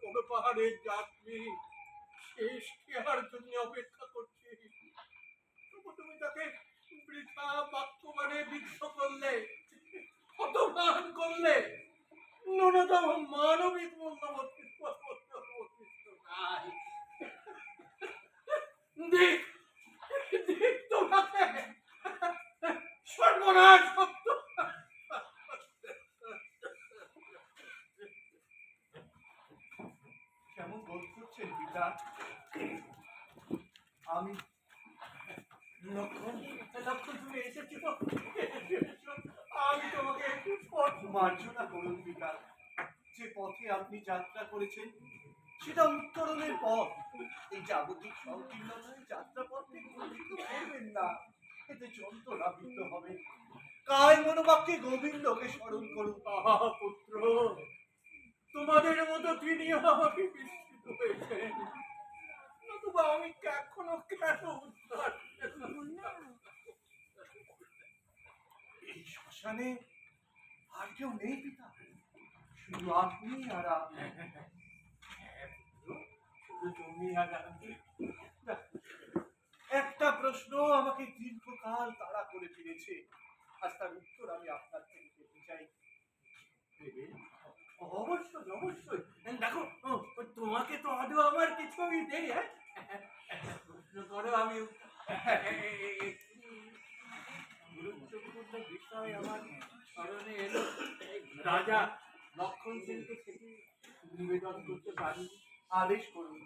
বড় পাহাড়ের যাত্রী শেষ কেয়ার জন্য অপেক্ষা করছে। তবু তুমি তাকে বৃথা বাক্যবাণে বিদ্ধ করলে, অপমান করলে। ন্যূনতম মানবিক মূল্যবোধ নাই। দিক দিক তোমাকে সর্বনাশ ভক্ত। কেমন বোধ করছেন পিতা? আমি লক্ষণ লক্ষণ তুমি এসেছো, আমি তোমাকে একটু মার্জনা করুন পিতা। যে পথে আপনি যাত্রা করেছেন সেটা উত্তরণের পথ। এই জাগতিক সংকীর্ণতায় যাত্রা পথে গর্বিত করবেন না, এতে যন্ত্রণাবৃত হবে। কায় মনোবাক্যে গোবিন্দকে স্মরণ করুন। আহা পুত্র, তোমাদের মতো তিনি আমাকে বিস্মিত হয়েছেন, নতুবা আমি এখনো কেন উদ্ধার। এই শ্মশানে আর কেউ নেই পিতা, শুধু আপনি আর আপনি। একটা প্রশ্ন আমাকে দীর্ঘকাল তাড়া করে ফিরেছে, আজ তার উত্তর আমি আপনার থেকে পেতে চাই। অবশ্যই অবশ্যই। দেখো, তোমাকে তো আদৌ আমার কিছুই নেই। প্রশ্ন করো, আমি গুরুত্বপূর্ণ বিষয় আমার স্মরণে এলো। রাজা লক্ষণ সেনকে সেটি নিবেদন করতে পারি। আদেশ করুন।